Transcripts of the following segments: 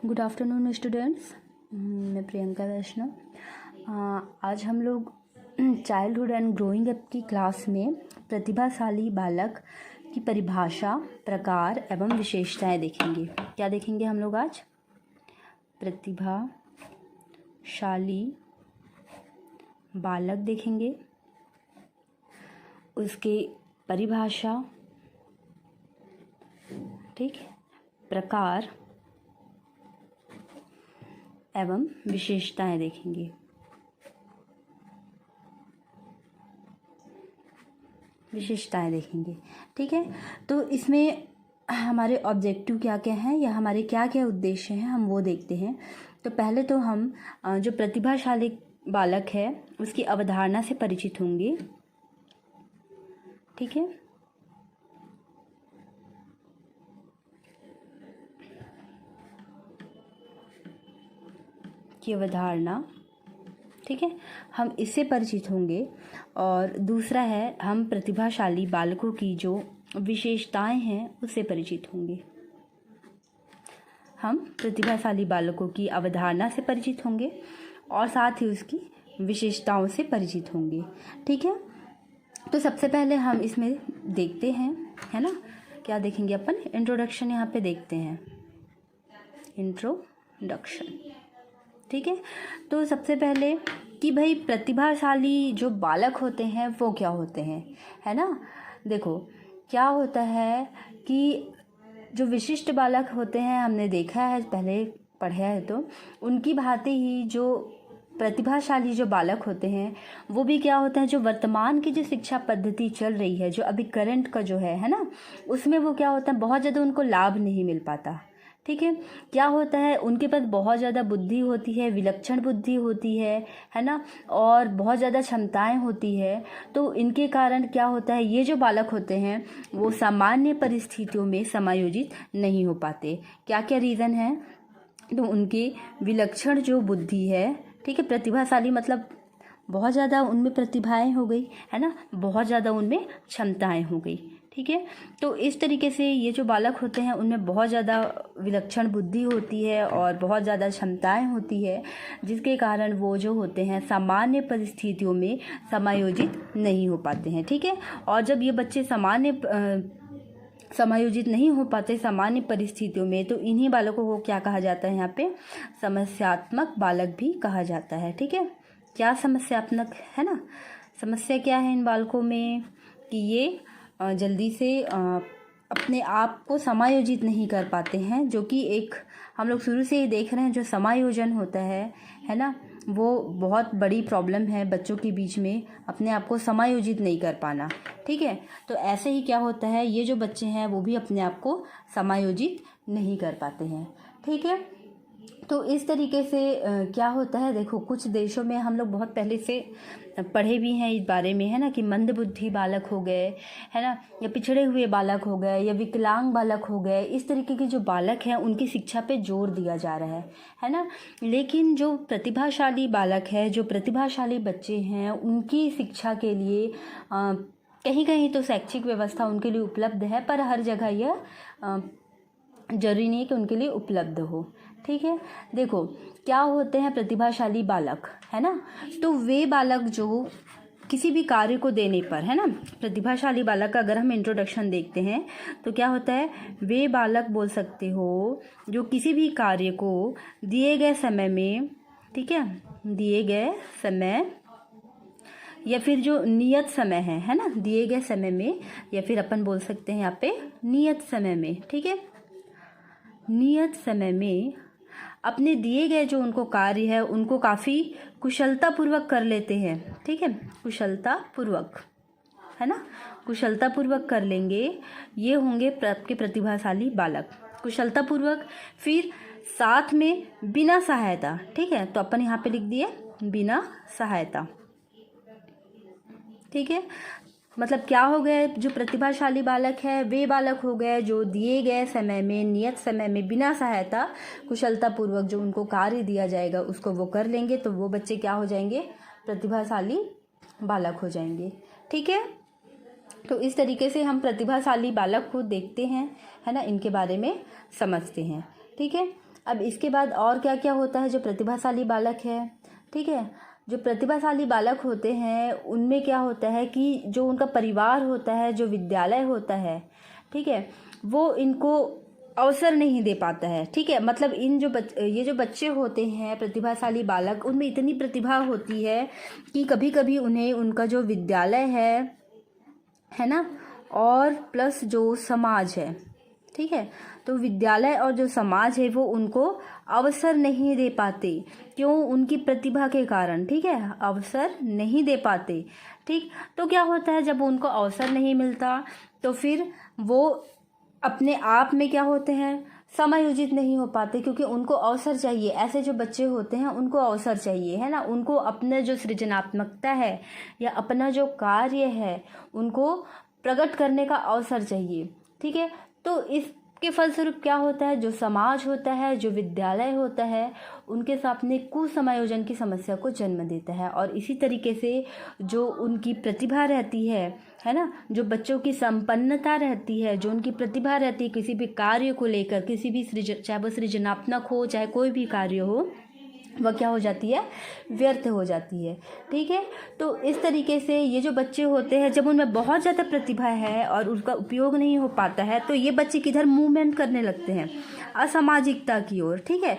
Good afternoon students. मैं प्रियंका वैष्णव। आज हम लोग चाइल्डहुड एंड ग्रोइंग अप की क्लास में प्रतिभाशाली बालक की परिभाषा, प्रकार एवं विशेषताएं देखेंगे। क्या देखेंगे हम लोग आज? प्रतिभाशाली बालक देखेंगे, उसके परिभाषा, ठीक, प्रकार एवं विशेषताएं देखेंगे। ठीक है। तो इसमें हमारे ऑब्जेक्टिव क्या क्या हैं या हमारे क्या क्या उद्देश्य हैं, हम वो देखते हैं। तो पहले तो हम जो प्रतिभाशाली बालक है उसकी अवधारणा से परिचित होंगे। ठीक है। की अवधारणा, ठीक है, हम इससे परिचित होंगे। और दूसरा है, हम प्रतिभाशाली बालकों की जो विशेषताएं हैं उससे परिचित होंगे। हम प्रतिभाशाली बालकों की अवधारणा से परिचित होंगे और साथ ही उसकी विशेषताओं से परिचित होंगे। ठीक है। तो सबसे पहले हम इसमें देखते हैं, है ना, क्या देखेंगे अपन? इंट्रोडक्शन यहाँ पे देखते हैं, इंट्रोडक्शन। ठीक है। तो सबसे पहले कि भाई प्रतिभाशाली जो बालक होते हैं वो क्या होते हैं, है ना। देखो क्या होता है कि जो विशिष्ट बालक होते हैं, हमने देखा है, पहले पढ़ा है, तो उनकी भांति ही जो प्रतिभाशाली जो बालक होते हैं वो भी क्या होता है, जो वर्तमान की जो शिक्षा पद्धति चल रही है, जो अभी करंट का जो है ना, उसमें वो क्या होता है, बहुत ज़्यादा उनको लाभ नहीं मिल पाता। ठीक है। क्या होता है, उनके पास बहुत ज़्यादा बुद्धि होती है, विलक्षण बुद्धि होती है ना, और बहुत ज़्यादा क्षमताएं होती है। तो इनके कारण क्या होता है, ये जो बालक होते हैं वो सामान्य परिस्थितियों में समायोजित नहीं हो पाते। क्या क्या रीज़न है? तो उनकी विलक्षण जो बुद्धि है, ठीक है, प्रतिभाशाली मतलब बहुत ज़्यादा उनमें प्रतिभाएं हो गई, है ना, बहुत ज़्यादा उनमें क्षमताएं हो गई। ठीक है। तो इस तरीके से ये जो बालक होते हैं उनमें बहुत ज़्यादा विलक्षण बुद्धि होती है और बहुत ज़्यादा क्षमताएं होती है, जिसके कारण वो जो होते हैं सामान्य परिस्थितियों में समायोजित नहीं हो पाते हैं। ठीक है। और जब ये बच्चे समायोजित नहीं हो पाते सामान्य परिस्थितियों में, तो इन्हीं बालकों को क्या कहा जाता है, यहाँ पे समस्यात्मक बालक भी कहा जाता है। ठीक है। क्या समस्यात्मक है ना, समस्या क्या है इन बालकों में कि ये जल्दी से अपने आप को समायोजित नहीं कर पाते हैं, जो कि एक हम लोग शुरू से ही देख रहे हैं, जो समायोजन होता है ना, वो बहुत बड़ी प्रॉब्लम है बच्चों के बीच में, अपने आप को समायोजित नहीं कर पाना। ठीक है। तो ऐसे ही क्या होता है, ये जो बच्चे हैं वो भी अपने आप को समायोजित नहीं कर पाते हैं। ठीक है। तो इस तरीके से क्या होता है, देखो कुछ देशों में हम लोग बहुत पहले से पढ़े भी हैं इस बारे में, है ना, कि मंदबुद्धि बालक हो गए, है ना, या पिछड़े हुए बालक हो गए, या विकलांग बालक हो गए, इस तरीके के जो बालक हैं उनकी शिक्षा पे जोर दिया जा रहा है ना। लेकिन जो प्रतिभाशाली बालक है, जो प्रतिभाशाली बच्चे हैं, उनकी शिक्षा के लिए कहीं कहीं तो शैक्षिक व्यवस्था उनके लिए उपलब्ध है, पर हर जगह यह जरूरी नहीं है कि उनके लिए उपलब्ध हो। ठीक है। देखो क्या होते हैं प्रतिभाशाली बालक, है ना, तो वे बालक जो किसी भी कार्य को देने पर, है ना, प्रतिभाशाली बालक का अगर हम इंट्रोडक्शन देखते हैं तो क्या होता है, वे बालक बोल सकते हो जो किसी भी कार्य को दिए गए समय में, ठीक है, दिए गए समय या फिर जो नियत समय है ना, दिए गए समय में, या फिर अपन बोल सकते हैं यहाँ पे नियत समय में, ठीक है, नियत समय में अपने दिए गए जो उनको कार्य है उनको काफ़ी कुशलतापूर्वक कर लेते हैं। ठीक है, कुशलतापूर्वक, है ना, कुशलतापूर्वक कर लेंगे, ये होंगे आपके प्रतिभाशाली बालक। कुशलतापूर्वक, फिर साथ में बिना सहायता। ठीक है, तो अपन यहाँ पे लिख दिए बिना सहायता। ठीक है, मतलब क्या हो गए, जो प्रतिभाशाली बालक है वे बालक हो गए जो दिए गए समय में, नियत समय में, बिना सहायता कुशलतापूर्वक जो उनको कार्य दिया जाएगा उसको वो कर लेंगे, तो वो बच्चे क्या हो जाएंगे, प्रतिभाशाली बालक हो जाएंगे। ठीक है। तो इस तरीके से हम प्रतिभाशाली बालक को देखते हैं, है ना, इनके बारे में समझते हैं। ठीक है। अब इसके बाद और क्या क्या होता है जो प्रतिभाशाली बालक है, ठीक है। जो प्रतिभाशाली बालक होते हैं उनमें क्या होता है कि जो उनका परिवार होता है, जो विद्यालय होता है, ठीक है, वो इनको अवसर नहीं दे पाता है, ठीक है। मतलब ये जो बच्चे होते हैं प्रतिभाशाली बालक, उनमें इतनी प्रतिभा होती है कि कभी कभी उन्हें उनका जो विद्यालय है ना, और प्लस जो समाज है, ठीक है, तो विद्यालय और जो समाज है वो उनको अवसर नहीं दे पाते। क्यों? उनकी प्रतिभा के कारण, ठीक है, अवसर नहीं दे पाते, ठीक। तो क्या होता है, जब उनको अवसर नहीं मिलता तो फिर वो अपने आप में क्या होते हैं, समायोजित नहीं हो पाते, क्योंकि उनको अवसर चाहिए। ऐसे जो बच्चे होते हैं उनको अवसर चाहिए, है ना, उनको अपना जो सृजनात्मकता है या अपना जो कार्य है उनको प्रकट करने का अवसर चाहिए, ठीक है। तो इसके फलस्वरूप क्या होता है, जो समाज होता है, जो विद्यालय होता है, उनके सामने कुसमायोजन की समस्या को जन्म देता है। और इसी तरीके से जो उनकी प्रतिभा रहती है ना, जो बच्चों की संपन्नता रहती है, जो उनकी प्रतिभा रहती है किसी भी कार्य को लेकर, किसी भी चाहे वो सृजनात्मक हो, चाहे कोई भी कार्य हो, वह क्या हो जाती है, व्यर्थ हो जाती है, ठीक है। तो इस तरीके से ये जो बच्चे होते हैं, जब उनमें बहुत ज़्यादा प्रतिभा है और उसका उपयोग नहीं हो पाता है, तो ये बच्चे किधर मूवमेंट करने लगते हैं, असामाजिकता की ओर, ठीक है,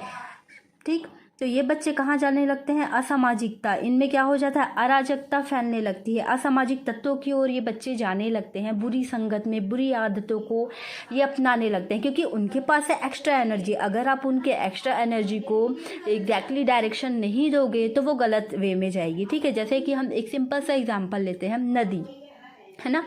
ठीक। तो ये बच्चे कहाँ जाने लगते हैं, असामाजिकता, इनमें क्या हो जाता है, अराजकता फैलने लगती है, असामाजिक तत्वों की ओर ये बच्चे जाने लगते हैं, बुरी संगत में, बुरी आदतों को ये अपनाने लगते हैं, क्योंकि उनके पास है एक्स्ट्रा एनर्जी। अगर आप उनके एक्स्ट्रा एनर्जी को एग्जैक्टली डायरेक्शन नहीं दोगे तो वो गलत वे में जाएगी, ठीक है। जैसे कि हम एक सिंपल सा एग्जाम्पल लेते हैं, नदी, है ना,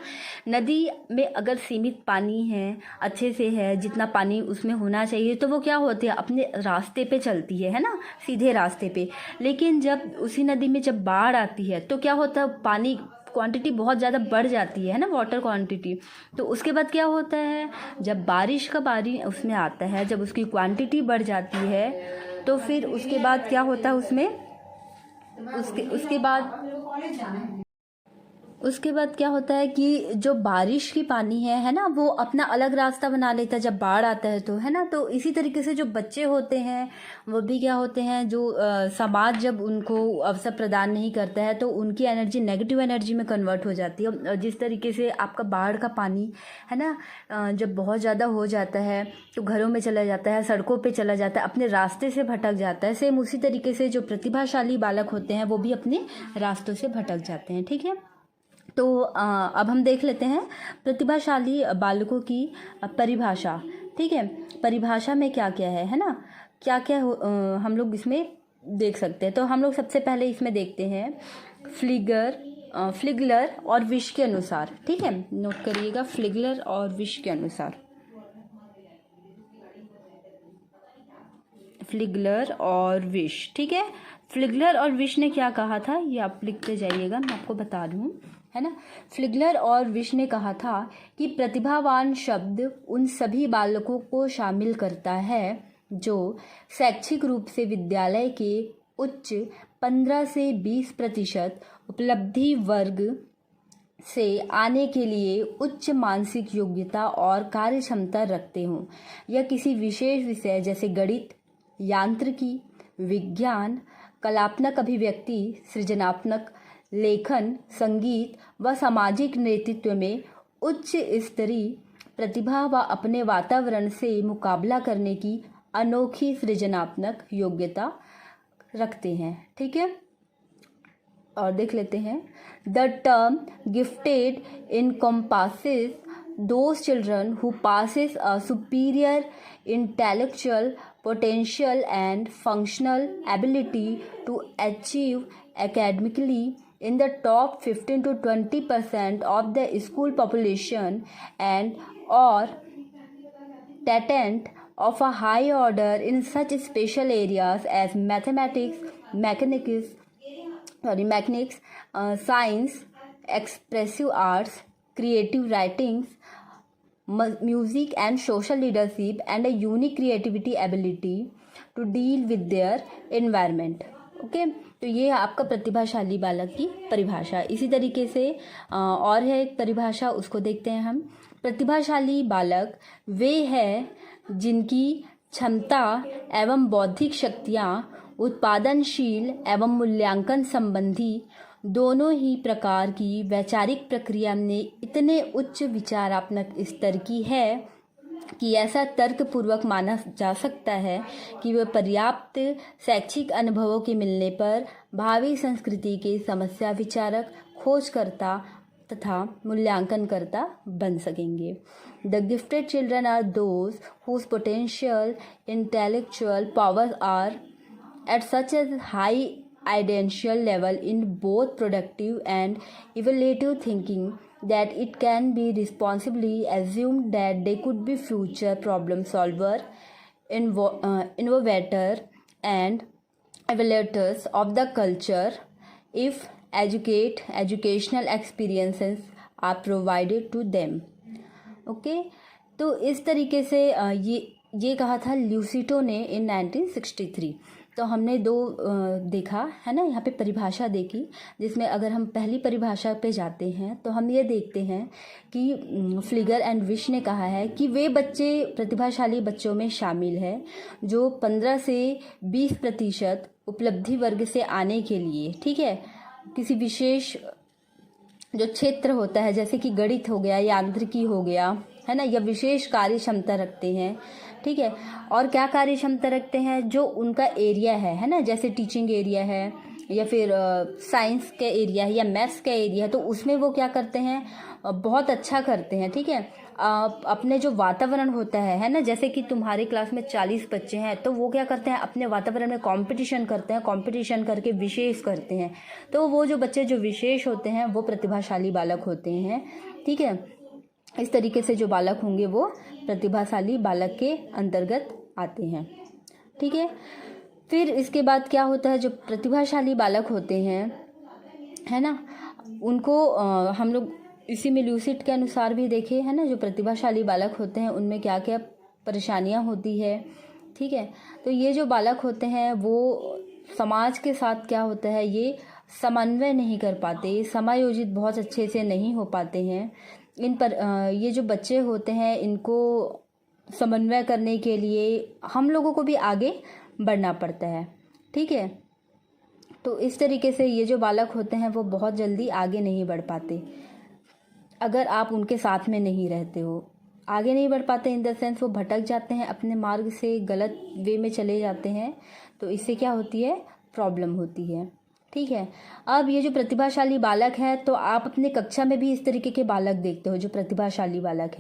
नदी में अगर सीमित पानी है, अच्छे से है, जितना पानी उसमें होना चाहिए, तो वो क्या होती है, अपने रास्ते पे चलती है ना, सीधे रास्ते पे। लेकिन जब उसी नदी में जब बाढ़ आती है तो क्या होता है, पानी क्वांटिटी बहुत ज़्यादा बढ़ जाती है ना, वाटर क्वांटिटी। तो उसके बाद क्या होता है, जब बारिश का पानी उसमें आता है, जब उसकी क्वांटिटी बढ़ जाती है, तो फिर उसके बाद क्या होता है उसमें, उसके बाद क्या होता है कि जो बारिश की पानी है ना, वो अपना अलग रास्ता बना लेता है जब बाढ़ आता है, तो है ना। तो इसी तरीके से जो बच्चे होते हैं वो भी क्या होते हैं, जो समाज जब उनको अवसर प्रदान नहीं करता है तो उनकी एनर्जी नेगेटिव एनर्जी में कन्वर्ट हो जाती है। जिस तरीके से आपका बाढ़ का पानी है ना, जब बहुत ज़्यादा हो जाता है तो घरों में चला जाता है, सड़कों पर चला जाता है, अपने रास्ते से भटक जाता है। सेम उसी तरीके से जो प्रतिभाशाली बालक होते हैं वो भी अपने रास्तों से भटक जाते हैं, ठीक है। तो अब हम देख लेते हैं प्रतिभाशाली बालकों की परिभाषा, ठीक है। परिभाषा में क्या क्या है ना, क्या क्या हम लोग इसमें देख सकते हैं। तो हम लोग सबसे पहले इसमें देखते हैं फ्लिगलर और विश के अनुसार, ठीक है, नोट करिएगा, फ्लिगलर और विश के अनुसार, फ्लिगलर और विश, ठीक है। फ्लिगलर और विश ने क्या कहा था, ये आप लिखते जाइएगा, मैं आपको बता दूँ, है ना। फ्लिगलर और विश ने कहा था कि प्रतिभावान शब्द उन सभी बालकों को शामिल करता है जो शैक्षिक रूप से विद्यालय के उच्च 15 से 20% उपलब्धि वर्ग से आने के लिए उच्च मानसिक योग्यता और कार्य क्षमता रखते हों, या किसी विशेष विषय जैसे गणित, यांत्रिकी, विज्ञान, कलात्मक अभिव्यक्ति, सृजनात्मक लेखन, संगीत व सामाजिक नेतृत्व में उच्च स्तरीय प्रतिभा व अपने वातावरण से मुकाबला करने की अनोखी सृजनात्मक योग्यता रखते हैं, ठीक है। और देख लेते हैं, the term gifted encompasses those children who possess a superior intellectual potential and functional ability to achieve academically in the top 15 to 20% of the school population, and or talent of a high order in such special areas as mechanics, science, expressive arts, creative writings, music and social leadership, and a unique creativity ability to deal with their environment, okay. तो ये आपका प्रतिभाशाली बालक की परिभाषा। इसी तरीके से और है एक परिभाषा, उसको देखते हैं हम। प्रतिभाशाली बालक वे हैं जिनकी क्षमता एवं बौद्धिक शक्तियाँ उत्पादनशील एवं मूल्यांकन संबंधी दोनों ही प्रकार की वैचारिक प्रक्रिया में इतने उच्च विचारात्मक स्तर की है कि ऐसा तर्कपूर्वक माना जा सकता है कि वह पर्याप्त शैक्षिक अनुभवों के मिलने पर भावी संस्कृति के समस्या विचारक, खोजकर्ता तथा मूल्यांकनकर्ता बन सकेंगे। The gifted children are those whose potential intellectual powers are at such a high ideal level in both productive and evaluative thinking that it can be responsibly assumed that they could be future problem solver, innovator and evaluators of the culture if educational experiences are provided to them. Okay तो इस तरीके से ये कहा था ल्यूसिटो ने इन 1963। तो हमने दो देखा है ना, यहाँ पे परिभाषा देखी, जिसमें अगर हम पहली परिभाषा पे जाते हैं तो हम ये देखते हैं कि फ्लिगर एंड विश ने कहा है कि वे बच्चे प्रतिभाशाली बच्चों में शामिल है जो 15 से 20% उपलब्धि वर्ग से आने के लिए, ठीक है, किसी विशेष जो क्षेत्र होता है जैसे कि गणित हो गया, यांत्रिकी हो गया, है ना, या विशेष कार्य क्षमता रखते हैं, ठीक है। और क्या कार्य क्षमता रखते हैं, जो उनका एरिया है ना, जैसे टीचिंग एरिया है या फिर साइंस के एरिया है या मैथ्स का एरिया है, तो उसमें वो क्या करते हैं, बहुत अच्छा करते हैं, ठीक है। अपने जो वातावरण होता है ना, जैसे कि तुम्हारे क्लास में 40 बच्चे हैं तो वो क्या करते हैं, अपने वातावरण में कंपटीशन करते हैं, कंपटीशन करके विशेष करते हैं। तो वो जो बच्चे जो विशेष होते हैं वो प्रतिभाशाली बालक होते हैं, ठीक है। इस तरीके से जो बालक होंगे वो प्रतिभाशाली बालक के अंतर्गत आते हैं, ठीक है। फिर इसके बाद क्या होता है, जो प्रतिभाशाली बालक होते हैं, है ना, उनको हम लोग इसी में ल्यूसिड के अनुसार भी देखे है ना, जो प्रतिभाशाली बालक होते हैं उनमें क्या क्या परेशानियां होती है, ठीक है। तो ये जो बालक होते हैं वो समाज के साथ क्या होता है, ये समन्वय नहीं कर पाते, समायोजित बहुत अच्छे से नहीं हो पाते हैं। इन पर ये जो बच्चे होते हैं इनको समन्वय करने के लिए हम लोगों को भी आगे बढ़ना पड़ता है, ठीक है। तो इस तरीके से ये जो बालक होते हैं वो बहुत जल्दी आगे नहीं बढ़ पाते अगर आप उनके साथ में नहीं रहते हो। आगे नहीं बढ़ पाते इन द सेंस वो भटक जाते हैं, अपने मार्ग से गलत वे में चले जाते हैं, तो इससे क्या होती है, प्रॉब्लम होती है, ठीक है। अब ये जो प्रतिभाशाली बालक है, तो आप अपने कक्षा में भी इस तरीके के बालक देखते हो जो प्रतिभाशाली बालक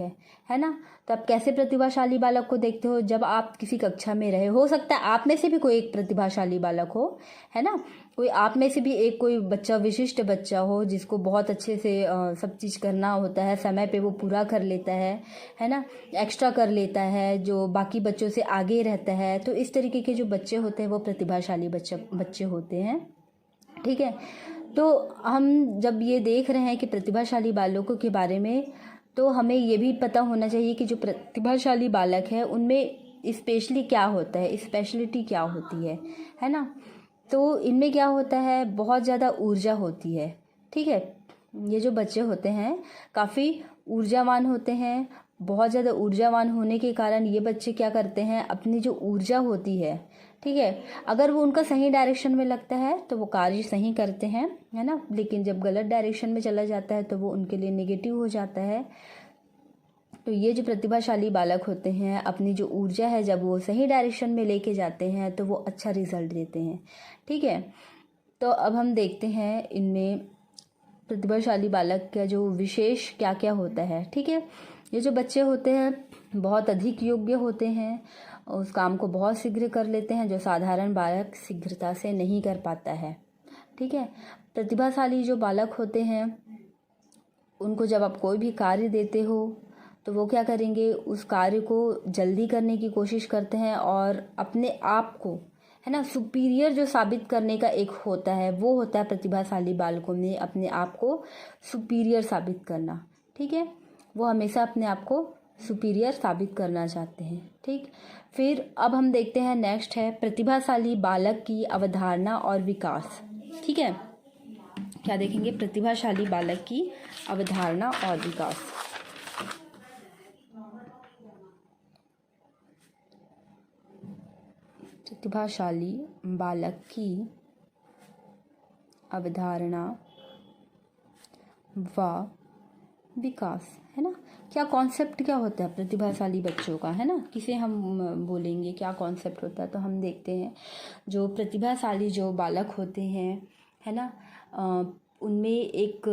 है ना। तो आप कैसे प्रतिभाशाली बालक को देखते हो, जब आप किसी कक्षा में रहे, हो सकता है आप में से भी कोई एक प्रतिभाशाली बालक हो, है ना, कोई आप में से भी एक कोई बच्चा विशिष्ट बच्चा हो जिसको बहुत अच्छे से सब चीज़ करना होता है, समय पे वो पूरा कर लेता है ना, एक्स्ट्रा कर लेता है, जो बाकी बच्चों से आगे रहता है। तो इस तरीके के जो बच्चे होते हैं वो प्रतिभाशाली बच्चे होते हैं, ठीक है। तो हम जब ये देख रहे हैं कि प्रतिभाशाली बालकों के बारे में, तो हमें ये भी पता होना चाहिए कि जो प्रतिभाशाली बालक है उनमें स्पेशली क्या होता है, स्पेशलिटी क्या होती है ना। तो इनमें क्या होता है, बहुत ज़्यादा ऊर्जा होती है, ठीक है। ये जो बच्चे होते हैं काफ़ी ऊर्जावान होते हैं। बहुत ज़्यादा ऊर्जावान होने के कारण ये बच्चे क्या करते हैं, अपनी जो ऊर्जा होती है, ठीक है, अगर वो उनका सही डायरेक्शन में लगता है तो वो कार्य सही करते हैं, है ना, लेकिन जब गलत डायरेक्शन में चला जाता है तो वो उनके लिए नेगेटिव हो जाता है। तो ये जो प्रतिभाशाली बालक होते हैं, अपनी जो ऊर्जा है जब वो सही डायरेक्शन में लेके जाते हैं तो वो अच्छा रिजल्ट देते हैं, ठीक है। तो अब हम देखते हैं इनमें प्रतिभाशाली बालक का जो विशेष क्या क्या होता है, ठीक है। ये जो बच्चे होते हैं बहुत अधिक योग्य होते हैं, उस काम को बहुत शीघ्र कर लेते हैं जो साधारण बालक शीघ्रता से नहीं कर पाता है, ठीक है। प्रतिभाशाली जो बालक होते हैं उनको जब आप कोई भी कार्य देते हो तो वो क्या करेंगे, उस कार्य को जल्दी करने की कोशिश करते हैं और अपने आप को, है ना, सुपीरियर जो साबित करने का एक होता है वो होता है प्रतिभाशाली बालकों में अपने आप को सुपीरियर साबित करना, ठीक है। वो हमेशा अपने आप को सुपीरियर साबित करना चाहते हैं, ठीक। फिर अब हम देखते हैं नेक्स्ट है प्रतिभाशाली बालक की अवधारणा और विकास, ठीक है। क्या देखेंगे, प्रतिभाशाली बालक की अवधारणा और विकास। प्रतिभाशाली बालक की अवधारणा व विकास, है ना। क्या कॉन्सेप्ट क्या होता है प्रतिभाशाली बच्चों का, है ना, किसे हम बोलेंगे, क्या कॉन्सेप्ट होता है। तो हम देखते हैं जो प्रतिभाशाली जो बालक होते हैं, है ना, उनमें एक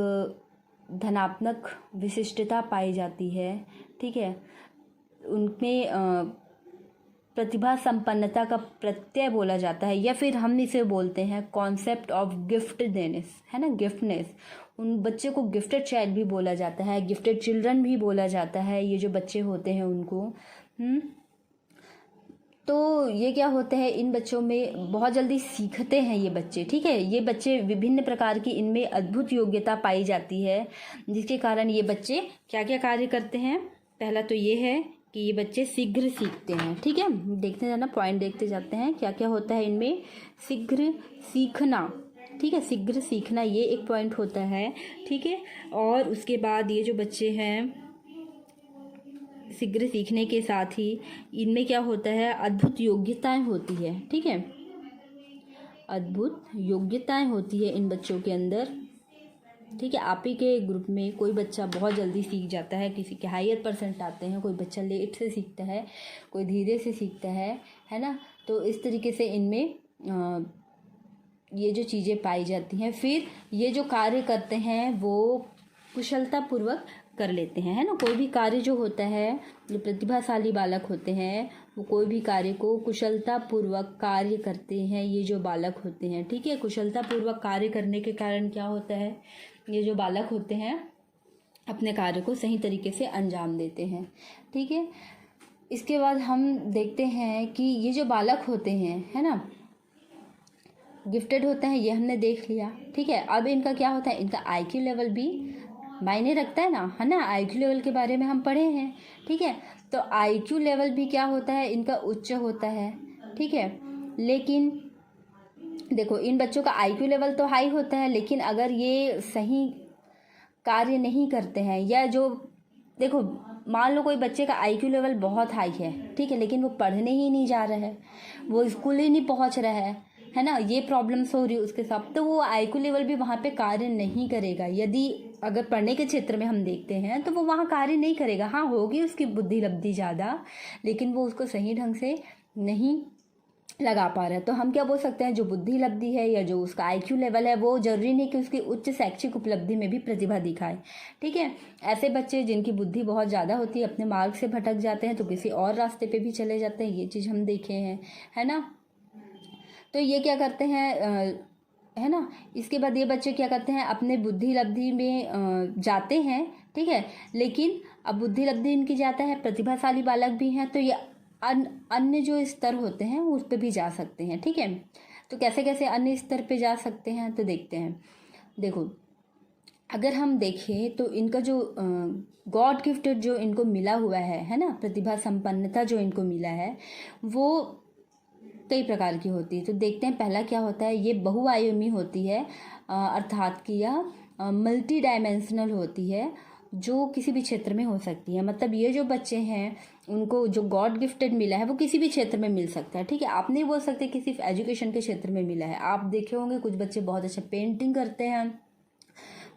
धनात्मक विशिष्टता पाई जाती है, ठीक है। उनमें प्रतिभा संपन्नता का प्रत्यय बोला जाता है, या फिर हम इसे बोलते हैं कॉन्सेप्ट ऑफ गिफ्टेडनेस, है ना, गिफ्टनेस। उन बच्चे को गिफ्टेड चाइल्ड भी बोला जाता है, गिफ्टेड चिल्ड्रन भी बोला जाता है, ये जो बच्चे होते हैं उनको। तो ये क्या होते हैं, इन बच्चों में बहुत जल्दी सीखते हैं ये बच्चे, ठीक है। ये बच्चे विभिन्न प्रकार की इनमें अद्भुत योग्यता पाई जाती है, जिसके कारण ये बच्चे क्या क्या कार्य करते हैं। पहला तो ये है कि ये बच्चे शीघ्र सीखते हैं, ठीक है। देखते जाना, पॉइंट देखते जाते हैं क्या क्या होता है इनमें। शीघ्र सीखना, ठीक है, शीघ्र सीखना ये एक पॉइंट होता है, ठीक है। और उसके बाद ये जो बच्चे हैं शीघ्र सीखने के साथ ही इनमें क्या होता है, अद्भुत योग्यताएं होती है, ठीक है। अद्भुत योग्यताएं होती है इन बच्चों के अंदर, ठीक है। आप ही के ग्रुप में कोई बच्चा बहुत जल्दी सीख जाता है, किसी के हायर परसेंट आते हैं, कोई बच्चा लेट से सीखता है, कोई धीरे से सीखता है ना। तो इस तरीके से इनमें ये जो चीज़ें पाई जाती हैं। फिर ये जो कार्य करते हैं वो कुशलतापूर्वक कर लेते हैं, है ना। कोई भी कार्य जो होता है, जो प्रतिभाशाली बालक होते हैं वो कोई भी कार्य को कुशलतापूर्वक कार्य करते हैं, ये जो बालक होते हैं, ठीक है। कुशलतापूर्वक कार्य करने के कारण क्या होता है, ये जो बालक होते हैं अपने कार्य को सही तरीके से अंजाम देते हैं, ठीक है। इसके बाद हम देखते हैं कि ये जो बालक होते हैं, है ना, गिफ्टेड होते हैं, ये हमने देख लिया, ठीक है। अब इनका क्या होता है, इनका आईक्यू लेवल भी मायने रखता है ना, है ना। आईक्यू लेवल के बारे में हम पढ़े हैं, ठीक है। तो आईक्यू लेवल भी क्या होता है, इनका उच्च होता है, ठीक है। लेकिन देखो इन बच्चों का आईक्यू लेवल तो हाई होता है, लेकिन अगर ये सही कार्य नहीं करते हैं, या जो देखो मान लो कोई बच्चे का आईक्यू लेवल बहुत हाई है, ठीक है, लेकिन वो पढ़ने ही नहीं जा रहा है, वो स्कूल ही नहीं पहुंच रहा है ना, ये प्रॉब्लम्स हो रही है उसके साथ, तो वो आईक्यू लेवल भी वहाँ पे कार्य नहीं करेगा। यदि अगर पढ़ने के क्षेत्र में हम देखते हैं तो वो वहाँ कार्य नहीं करेगा। हाँ, होगी उसकी बुद्धि लब्धि ज़्यादा, लेकिन वो उसको सही ढंग से नहीं लगा पा रहा है। तो हम क्या बोल सकते हैं, जो बुद्धि लब्धि है या जो उसका आईक्यू लेवल है वो जरूरी नहीं कि उसकी उच्च शैक्षिक उपलब्धि में भी प्रतिभा दिखाए, ठीक है। ऐसे बच्चे जिनकी बुद्धि बहुत ज़्यादा होती है अपने मार्ग से भटक जाते हैं, तो किसी और रास्ते पे भी चले जाते हैं, ये चीज़ हम देखे हैं, है ना। तो ये क्या करते हैं, है ना। इसके बाद ये बच्चे क्या करते हैं, अपने बुद्धि लब्धि में जाते हैं, ठीक है। लेकिन अब बुद्धि लब्धि इनकी जाता है, प्रतिभाशाली बालक भी हैं, तो ये अन्य जो स्तर होते हैं उस पर भी जा सकते हैं, ठीक है। तो कैसे कैसे अन्य स्तर पे जा सकते हैं, तो देखते हैं। देखो अगर हम देखें तो इनका जो गॉड गिफ्टेड जो इनको मिला हुआ है ना, प्रतिभा संपन्नता जो इनको मिला है वो कई प्रकार की होती है। तो देखते हैं पहला क्या होता है, ये बहुआयामी होती है, अर्थात कि यह मल्टी डायमेंशनल होती है, जो किसी भी क्षेत्र में हो सकती है। मतलब ये जो बच्चे हैं उनको जो गॉड गिफ्टेड मिला है वो किसी भी क्षेत्र में मिल सकता है, ठीक है। आप नहीं बोल सकते कि सिर्फ एजुकेशन के क्षेत्र में मिला है। आप देखे होंगे कुछ बच्चे बहुत अच्छा पेंटिंग करते हैं,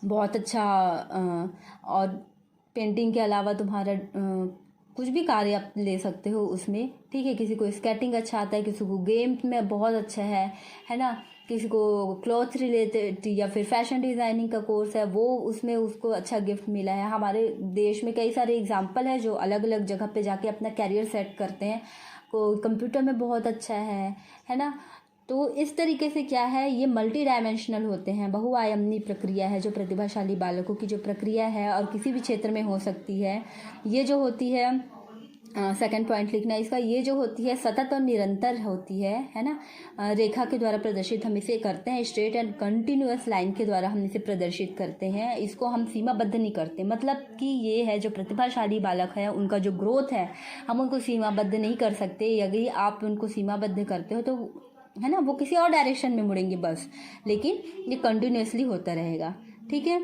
बहुत अच्छा, और पेंटिंग के अलावा तुम्हारा कुछ भी कार्य आप ले सकते हो उसमें, ठीक है। किसी को स्केटिंग अच्छा आता है, किसी को गेम में बहुत अच्छा है ना, किसी को क्लॉथ रिलेटेड या फिर फैशन डिज़ाइनिंग का कोर्स है वो उसमें उसको अच्छा गिफ्ट मिला है। हमारे देश में कई सारे एग्जाम्पल है जो अलग अलग जगह पे जाके अपना कैरियर सेट करते हैं। कोई कंप्यूटर में बहुत अच्छा है ना। तो इस तरीके से क्या है, ये मल्टी डायमेंशनल होते हैं, बहुआयामी प्रक्रिया है जो प्रतिभाशाली बालकों की जो प्रक्रिया है और किसी भी क्षेत्र में हो सकती है। ये जो होती है, सेकंड पॉइंट लिखना इसका, ये जो होती है सतत और निरंतर होती है ना। रेखा के द्वारा प्रदर्शित हम इसे करते हैं, स्ट्रेट एंड कंटिन्यूअस लाइन के द्वारा हम इसे प्रदर्शित करते हैं। इसको हम सीमाबद्ध नहीं करते, मतलब कि ये है जो प्रतिभाशाली बालक है उनका जो ग्रोथ है हम उनको सीमाबद्ध नहीं कर सकते। यदि आप उनको सीमाबद्ध करते हो तो है ना वो किसी और डायरेक्शन में मुड़ेंगे बस, लेकिन ये कंटिन्यूसली होता रहेगा, ठीक है।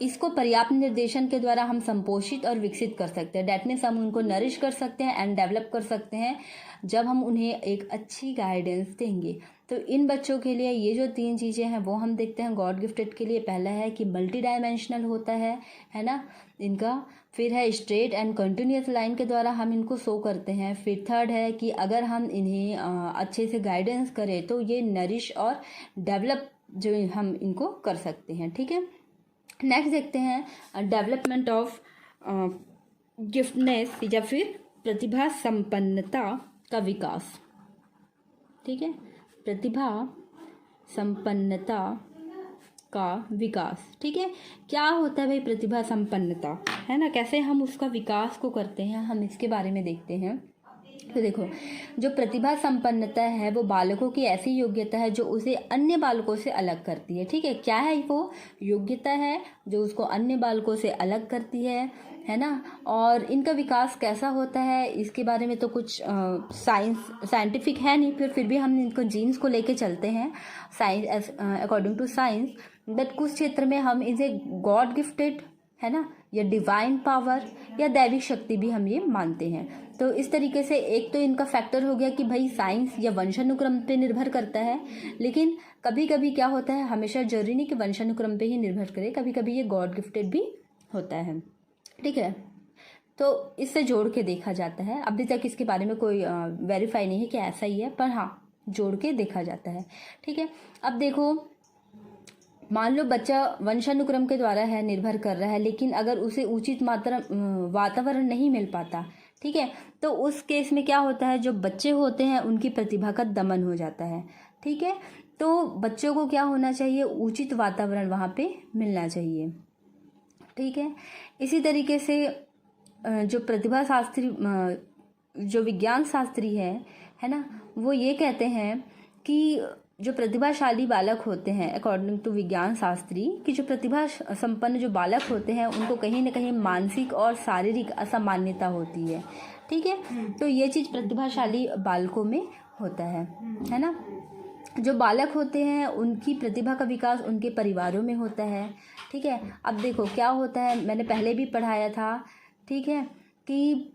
इसको पर्याप्त निर्देशन के द्वारा हम संपोषित और विकसित कर सकते हैं। डैट मीन्स हम उनको नरिश कर सकते हैं एंड डेवलप कर सकते हैं जब हम उन्हें एक अच्छी गाइडेंस देंगे। तो इन बच्चों के लिए ये जो 3 चीज़ें हैं वो हम देखते हैं गॉड गिफ्टेड के लिए। पहला है कि मल्टी डायमेंशनल होता है ना इनका। फिर है स्ट्रेट एंड कंटिन्यूस लाइन के द्वारा हम इनको शो करते हैं। फिर थर्ड है कि अगर हम इन्हें अच्छे से गाइडेंस करें तो ये नरिश और डेवलप जो हम इनको कर सकते हैं। ठीक है, नेक्स्ट देखते हैं डेवलपमेंट ऑफ गिफ्टनेस या फिर प्रतिभा संपन्नता का विकास। ठीक है, प्रतिभा संपन्नता का विकास। ठीक है, क्या होता है भाई प्रतिभा संपन्नता, है ना, कैसे हम उसका विकास को करते हैं, हम इसके बारे में देखते हैं। तो देखो, जो प्रतिभा संपन्नता है वो बालकों की ऐसी योग्यता है जो उसे अन्य बालकों से अलग करती है। ठीक है, क्या है वो योग्यता है जो उसको अन्य बालकों से अलग करती है ना। और इनका विकास कैसा होता है इसके बारे में तो कुछ साइंटिफिक है नहीं, फिर भी हम इनको जीन्स को लेके चलते हैं science according to science. But कुछ क्षेत्र में हम इसे गॉड गिफ्टेड, है ना, या डिवाइन पावर या दैविक शक्ति भी हम ये मानते हैं। तो इस तरीके से एक तो इनका फैक्टर हो गया कि भाई साइंस या वंशानुक्रम पे निर्भर करता है, लेकिन कभी कभी क्या होता है, हमेशा जरूरी नहीं कि वंशानुक्रम पे ही निर्भर करे, कभी कभी ये गॉड गिफ्टेड भी होता है। ठीक है, तो इससे जोड़ के देखा जाता है। अभी तक इसके बारे में कोई वेरीफाई नहीं है कि ऐसा ही है, पर हाँ जोड़ के देखा जाता है। ठीक है, अब देखो, मान लो बच्चा वंशानुक्रम के द्वारा है निर्भर कर रहा है, लेकिन अगर उसे उचित मात्रा वातावरण नहीं मिल पाता, ठीक है, तो उस केस में क्या होता है, जो बच्चे होते हैं उनकी प्रतिभा का दमन हो जाता है। ठीक है, तो बच्चों को क्या होना चाहिए, उचित वातावरण वहाँ पे मिलना चाहिए। ठीक है, इसी तरीके से जो प्रतिभा शास्त्री जो विज्ञान शास्त्री है ना, वो ये कहते हैं कि जो प्रतिभाशाली बालक होते हैं अकॉर्डिंग टू विज्ञान शास्त्री, कि जो प्रतिभा संपन्न जो बालक होते हैं उनको कहीं ना कहीं मानसिक और शारीरिक असामान्यता होती है। ठीक है, तो ये चीज़ प्रतिभाशाली बालकों में होता है ना। जो बालक होते हैं उनकी प्रतिभा का विकास उनके परिवारों में होता है। ठीक है, अब देखो क्या होता है, मैंने पहले भी पढ़ाया था, ठीक है, कि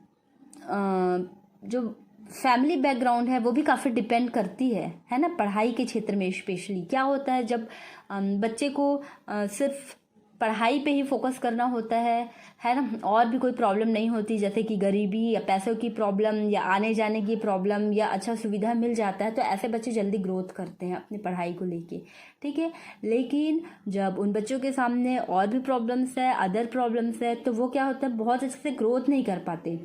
जो फैमिली बैकग्राउंड है वो भी काफ़ी डिपेंड करती है ना, पढ़ाई के क्षेत्र में स्पेशली। क्या होता है, जब बच्चे को सिर्फ पढ़ाई पे ही फोकस करना होता है ना, और भी कोई प्रॉब्लम नहीं होती, जैसे कि गरीबी या पैसों की प्रॉब्लम या आने जाने की प्रॉब्लम या अच्छा सुविधा मिल जाता है, तो ऐसे बच्चे जल्दी ग्रोथ करते हैं अपनी पढ़ाई को लेके। ठीक है, लेकिन जब उन बच्चों के सामने और भी प्रॉब्लम्स है, अदर प्रॉब्लम्स है, तो वो क्या होता है, बहुत अच्छे से ग्रोथ नहीं कर पाते।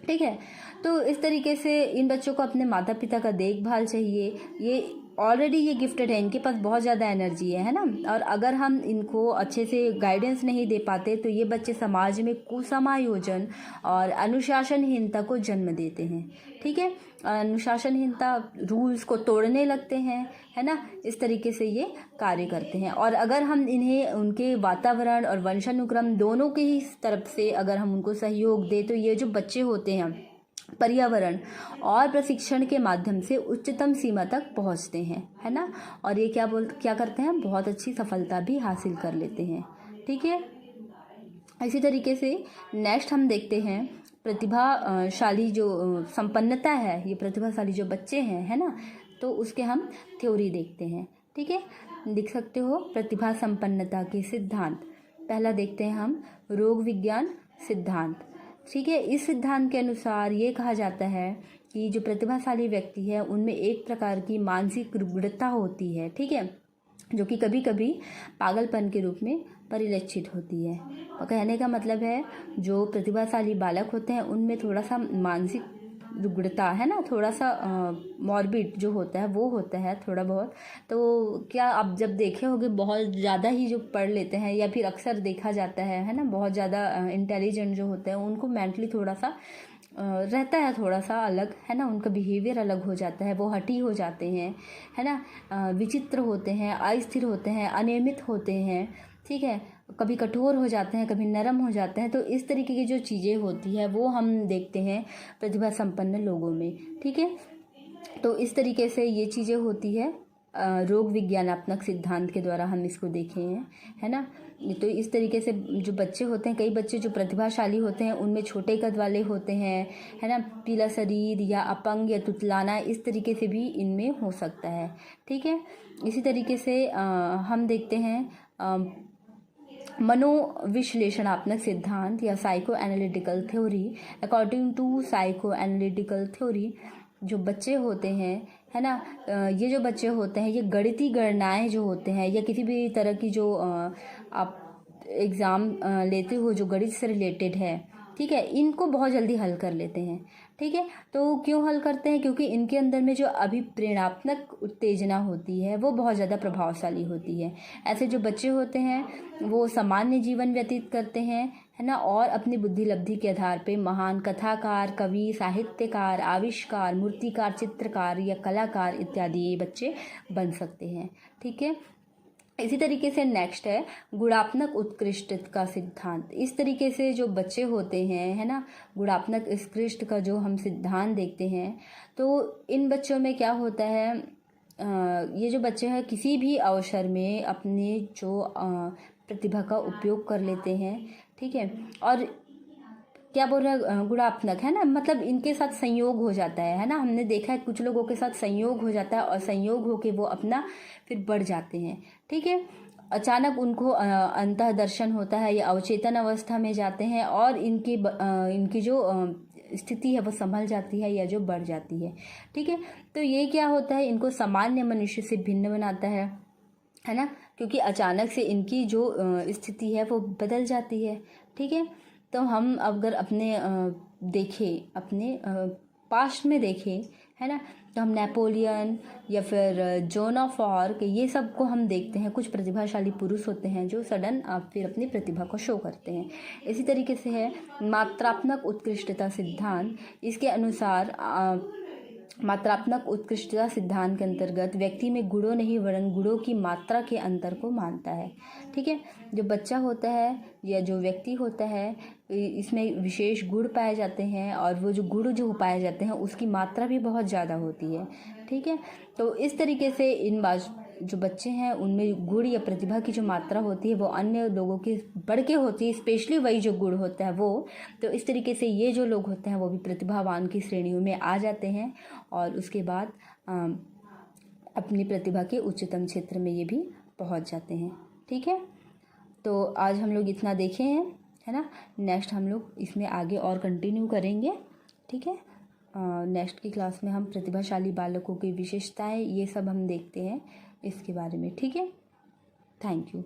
ठीक है, तो इस तरीके से इन बच्चों को अपने माता पिता का देखभाल चाहिए। ये ऑलरेडी ये गिफ्टेड है, इनके पास बहुत ज़्यादा एनर्जी है ना, और अगर हम इनको अच्छे से गाइडेंस नहीं दे पाते तो ये बच्चे समाज में कुसमायोजन और अनुशासनहीनता को जन्म देते हैं। ठीक है, अनुशासनहीनता, रूल्स को तोड़ने लगते हैं, है ना, इस तरीके से ये कार्य करते हैं। और अगर हम इन्हें उनके वातावरण और वंशानुक्रम दोनों के ही तरफ से अगर हम उनको सहयोग दें तो ये जो बच्चे होते हैं पर्यावरण और प्रशिक्षण के माध्यम से उच्चतम सीमा तक पहुंचते हैं, है ना, और ये क्या करते हैं, बहुत अच्छी सफलता भी हासिल कर लेते हैं। ठीक है, इसी तरीके से नेक्स्ट हम देखते हैं प्रतिभाशाली जो संपन्नता है, ये प्रतिभाशाली जो बच्चे हैं, है ना, तो उसके हम थ्योरी देखते हैं। ठीक है, लिख सकते हो प्रतिभा संपन्नता के सिद्धांत। पहला देखते हैं हम रोग विज्ञान सिद्धांत। ठीक है, इस सिद्धांत के अनुसार ये कहा जाता है कि जो प्रतिभाशाली व्यक्ति है उनमें एक प्रकार की मानसिक रुग्णता होती है। ठीक है, जो कि कभी कभी पागलपन के रूप में परिलक्षित होती है। और कहने का मतलब है जो प्रतिभाशाली बालक होते हैं उनमें थोड़ा सा मानसिक रुग्णता, है ना, थोड़ा सा मॉर्बिड जो होता है वो होता है थोड़ा बहुत। तो क्या आप जब देखे होंगे बहुत ज़्यादा ही जो पढ़ लेते हैं या फिर अक्सर देखा जाता है ना, बहुत ज़्यादा इंटेलिजेंट जो होते हैं उनको मेंटली थोड़ा सा रहता है, थोड़ा सा अलग, है ना, उनका बिहेवियर अलग हो जाता है, वो हठी हो जाते हैं, है ना, विचित्र होते हैं, अस्थिर होते हैं, अनियमित होते हैं। ठीक है, कभी कठोर हो जाते हैं, कभी नरम हो जाते हैं। तो इस तरीके की जो चीज़ें होती है वो हम देखते हैं प्रतिभा संपन्न लोगों में। ठीक है, तो इस तरीके से ये चीज़ें होती है रोग विज्ञानात्मक सिद्धांत के द्वारा हम इसको देखे हैं, है ना। तो इस तरीके से जो बच्चे होते हैं, कई बच्चे जो प्रतिभाशाली होते हैं उनमें छोटे कद वाले होते हैं, है ना, पीला शरीर या अपंग या तुतलाना, इस तरीके से भी इनमें हो सकता है, ठीक है। इसी तरीके से हम देखते हैं मनोविश्लेषणात्मक सिद्धांत या psycho analytical theory. According to psycho analytical theory, जो बच्चे होते हैं, है ना, ये जो बच्चे होते हैं ये गणितीय गणनाएं जो होते हैं या किसी भी तरह की जो आप एग्ज़ाम लेते हो जो गणित से रिलेटेड है, ठीक है, इनको बहुत जल्दी हल कर लेते हैं, ठीक है। तो क्यों हल करते हैं? क्योंकि इनके अंदर में जो अभिप्रेरणात्मक उत्तेजना होती है वो बहुत ज़्यादा प्रभावशाली होती है। ऐसे जो बच्चे होते हैं वो सामान्य जीवन व्यतीत करते हैं, है ना, और अपनी बुद्धि लब्धि के आधार पे महान कथाकार, कवि, साहित्यकार, आविष्कार, मूर्तिकार, चित्रकार या कलाकार इत्यादि ये बच्चे बन सकते हैं, ठीक है। इसी तरीके से नेक्स्ट है गुणात्मक उत्कृष्ट का सिद्धांत। इस तरीके से जो बच्चे होते हैं, है ना, गुणात्मक उत्कृष्ट का जो हम सिद्धांत देखते हैं, तो इन बच्चों में क्या होता है, ये जो बच्चे हैं किसी भी अवसर में अपने जो प्रतिभा का उपयोग कर लेते हैं, ठीक है। और क्या बोल रहा है, गुणात्मक, है ना, मतलब इनके साथ संयोग हो जाता है ना। हमने देखा है कुछ लोगों के साथ संयोग हो जाता है और संयोग होके वो अपना फिर बढ़ जाते हैं, ठीक है। अचानक उनको अंतः दर्शन होता है या अवचेतन अवस्था में जाते हैं और इनकी जो स्थिति है वो संभल जाती है या जो बढ़ जाती है, ठीक है। तो ये क्या होता है, इनको सामान्य मनुष्य से भिन्न बनाता है ना, क्योंकि अचानक से इनकी जो स्थिति है वो बदल जाती है, ठीक है। तो हम अगर अपने देखें, अपने पास्ट में देखें, है ना, तो हम नेपोलियन या फिर जोन ऑफ आर्क, ये सब को हम देखते हैं। कुछ प्रतिभाशाली पुरुष होते हैं जो सडन फिर अपनी प्रतिभा को शो करते हैं। इसी तरीके से है मात्रात्मक उत्कृष्टता सिद्धांत। इसके अनुसार मात्रात्मक उत्कृष्टता सिद्धांत के अंतर्गत व्यक्ति में गुणों नहीं वरन गुणों की मात्रा के अंतर को मानता है, ठीक है। जो बच्चा होता है या जो व्यक्ति होता है इसमें विशेष गुण पाए जाते हैं और वो जो गुण जो पाए जाते हैं उसकी मात्रा भी बहुत ज़्यादा होती है, ठीक है। तो इस तरीके से जो बच्चे हैं उनमें गुण या प्रतिभा की जो मात्रा होती है वो अन्य लोगों की बढ़ के होती है, स्पेशली वही जो गुण होता है वो। तो इस तरीके से ये जो लोग होते हैं वो भी प्रतिभावान की श्रेणियों में आ जाते हैं और उसके बाद अपनी प्रतिभा के उच्चतम क्षेत्र में ये भी पहुंच जाते हैं, ठीक है। तो आज हम लोग इतना देखे हैं, है ना। नेक्स्ट हम लोग इसमें आगे और कंटिन्यू करेंगे, ठीक है। नेक्स्ट की क्लास में हम प्रतिभाशाली बालकों की विशेषताएं ये सब हम देखते हैं इसके बारे में, ठीक है। Thank you.